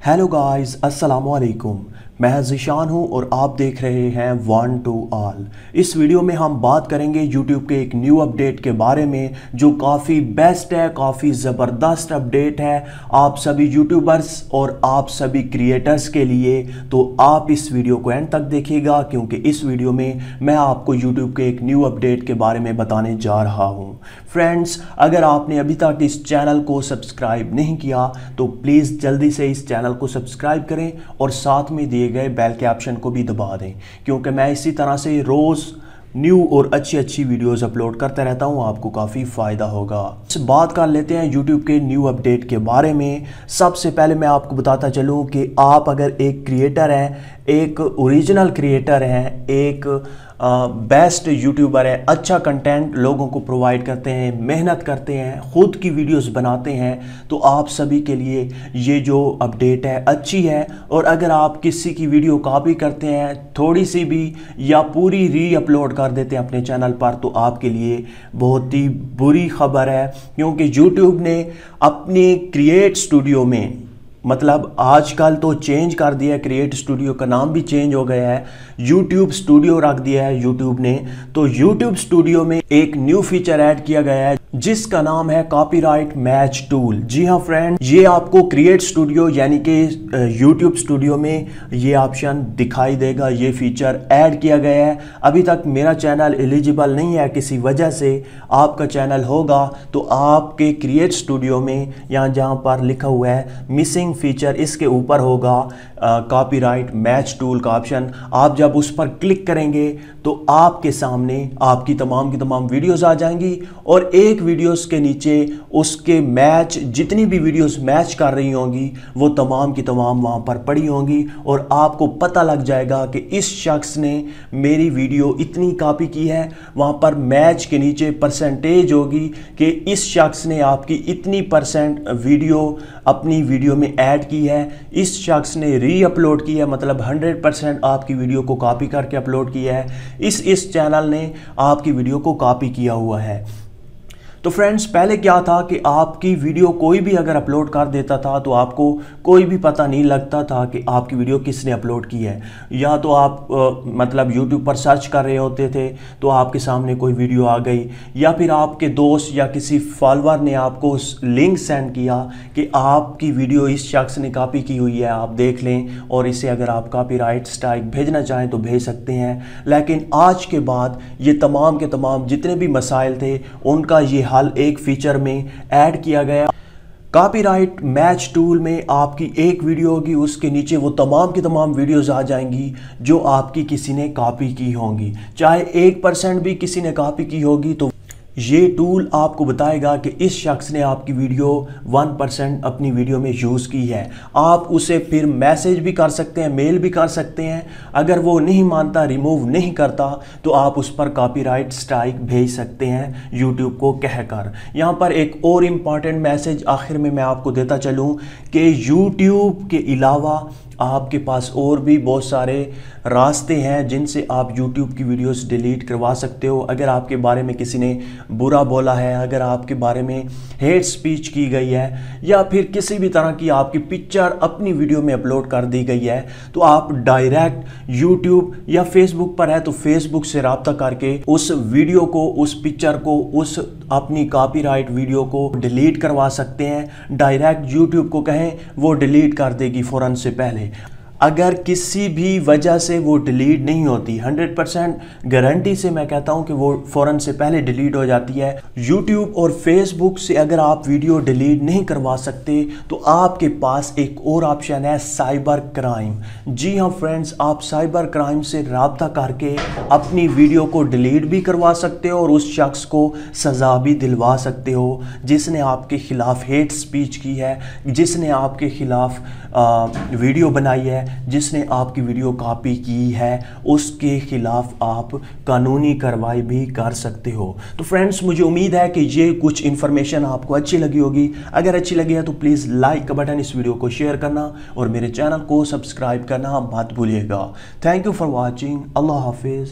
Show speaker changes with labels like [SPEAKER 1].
[SPEAKER 1] Hello guys, अस्सलाम वालेकुम। मैं ज़िशान हूँ और आप देख रहे हैं वन टू ऑल। इस वीडियो में हम बात करेंगे YouTube के एक न्यू अपडेट के बारे में जो काफ़ी बेस्ट है, काफ़ी ज़बरदस्त अपडेट है आप सभी यूट्यूबर्स और आप सभी क्रिएटर्स के लिए। तो आप इस वीडियो को एंड तक देखिएगा क्योंकि इस वीडियो में मैं आपको YouTube के एक न्यू अपडेट के बारे में बताने जा रहा हूँ। फ्रेंड्स, अगर आपने अभी तक इस चैनल को सब्सक्राइब नहीं किया तो प्लीज़ जल्दी से इस चैनल को सब्सक्राइब करें और साथ में दिए गए बेल के ऑप्शन को भी दबा दें क्योंकि मैं इसी तरह से रोज़ न्यू और अच्छी वीडियोस अपलोड करता रहता हूं, आपको काफ़ी फ़ायदा होगा। बात कर लेते हैं YouTube के न्यू अपडेट के बारे में। सबसे पहले मैं आपको बताता चलूं कि आप अगर एक क्रिएटर हैं, एक ओरिजिनल क्रिएटर हैं, एक बेस्ट यूट्यूबर है, अच्छा कंटेंट लोगों को प्रोवाइड करते हैं, मेहनत करते हैं, ख़ुद की वीडियोस बनाते हैं, तो आप सभी के लिए ये जो अपडेट है अच्छी है। और अगर आप किसी की वीडियो कॉपी करते हैं थोड़ी सी भी या पूरी री अपलोड कर देते हैं अपने चैनल पर तो आपके लिए बहुत ही बुरी खबर है क्योंकि YouTube ने अपने क्रिएट स्टूडियो में, मतलब आजकल तो चेंज कर दिया है, क्रिएट स्टूडियो का नाम भी चेंज हो गया है, YouTube स्टूडियो रख दिया है YouTube ने। तो YouTube स्टूडियो में एक न्यू फीचर ऐड किया गया है जिसका नाम है कॉपीराइट मैच टूल। जी हाँ फ्रेंड, ये आपको क्रिएट स्टूडियो यानी कि YouTube स्टूडियो में ये ऑप्शन दिखाई देगा, ये फीचर ऐड किया गया है। अभी तक मेरा चैनल एलिजिबल नहीं है, किसी वजह से आपका चैनल होगा तो आपके क्रिएट स्टूडियो में यहाँ जहाँ पर लिखा हुआ है मिसिंग फीचर, इसके ऊपर होगा कॉपीराइट मैच टूल का ऑप्शन। आप जब उस पर क्लिक करेंगे तो आपके सामने आपकी तमाम की तमाम वीडियोस आ जाएंगी और एक वीडियोस के नीचे उसके मैच, जितनी भी वीडियोस मैच कर रही होंगी वो तमाम की तमाम वहाँ पर पड़ी होंगी और आपको पता लग जाएगा कि इस शख्स ने मेरी वीडियो इतनी कॉपी की है। वहाँ पर मैच के नीचे परसेंटेज होगी कि इस शख्स ने आपकी इतनी % वीडियो अपनी वीडियो में ऐड की है, इस शख्स ने री अपलोड की है, मतलब 100% आपकी वीडियो को कॉपी करके अपलोड किया है, इस चैनल ने आपकी वीडियो को कॉपी किया हुआ है। तो फ्रेंड्स, पहले क्या था कि आपकी वीडियो कोई भी अगर अपलोड कर देता था तो आपको कोई भी पता नहीं लगता था कि आपकी वीडियो किसने अपलोड की है। या तो आप मतलब YouTube पर सर्च कर रहे होते थे तो आपके सामने कोई वीडियो आ गई, या फिर आपके दोस्त या किसी फॉलोअर ने आपको लिंक सेंड किया कि आपकी वीडियो इस शख्स ने कॉपी की हुई है, आप देख लें और इसे अगर आप कॉपीराइट स्ट्राइक भेजना चाहें तो भेज सकते हैं। लेकिन आज के बाद ये तमाम के तमाम जितने भी मसाइल थे उनका ये हल एक फीचर में ऐड किया गया। कॉपीराइट मैच टूल में आपकी एक वीडियो होगी, उसके नीचे वो तमाम की तमाम वीडियोस आ जाएंगी जो आपकी किसी ने कॉपी की होंगी, चाहे 1% भी किसी ने कॉपी की होगी तो ये टूल आपको बताएगा कि इस शख्स ने आपकी वीडियो 1% अपनी वीडियो में यूज़ की है। आप उसे फिर मैसेज भी कर सकते हैं, मेल भी कर सकते हैं। अगर वो नहीं मानता, रिमूव नहीं करता तो आप उस पर कॉपीराइट स्ट्राइक भेज सकते हैं YouTube को कहकर। यहाँ पर एक और इम्पॉर्टेंट मैसेज आखिर में मैं आपको देता चलूँ कि YouTube के अलावा आपके पास और भी बहुत सारे रास्ते हैं जिनसे आप YouTube की वीडियोस डिलीट करवा सकते हो। अगर आपके बारे में किसी ने बुरा बोला है, अगर आपके बारे में हेट स्पीच की गई है या फिर किसी भी तरह की आपकी पिक्चर अपनी वीडियो में अपलोड कर दी गई है तो आप डायरेक्ट YouTube या Facebook पर है तो Facebook से रब्ता करके उस वीडियो को, उस पिक्चर को, उस अपनी कॉपीराइट वीडियो को डिलीट करवा सकते हैं। डायरेक्ट YouTube को कहें, वो डिलीट कर देगी फ़ौरन से पहले। अगर किसी भी वजह से वो डिलीट नहीं होती, 100% गारंटी से मैं कहता हूँ कि वो फ़ौरन से पहले डिलीट हो जाती है। YouTube और Facebook से अगर आप वीडियो डिलीट नहीं करवा सकते तो आपके पास एक और ऑप्शन है, साइबर क्राइम। जी हाँ फ्रेंड्स, आप साइबर क्राइम से रब्ता करके अपनी वीडियो को डिलीट भी करवा सकते हो और उस शख्स को सज़ा भी दिलवा सकते हो जिसने आपके ख़िलाफ़ हेट स्पीच की है, जिसने आपके ख़िलाफ़ वीडियो बनाई है, जिसने आपकी वीडियो कॉपी की है, उसके खिलाफ आप कानूनी कार्रवाई भी कर सकते हो। तो फ्रेंड्स, मुझे उम्मीद है कि ये कुछ इन्फॉर्मेशन आपको अच्छी लगी होगी। अगर अच्छी लगी है तो प्लीज़ लाइक का बटन, इस वीडियो को शेयर करना और मेरे चैनल को सब्सक्राइब करना मत भूलिएगा। Thank you for watching. अल्लाह हाफिज़।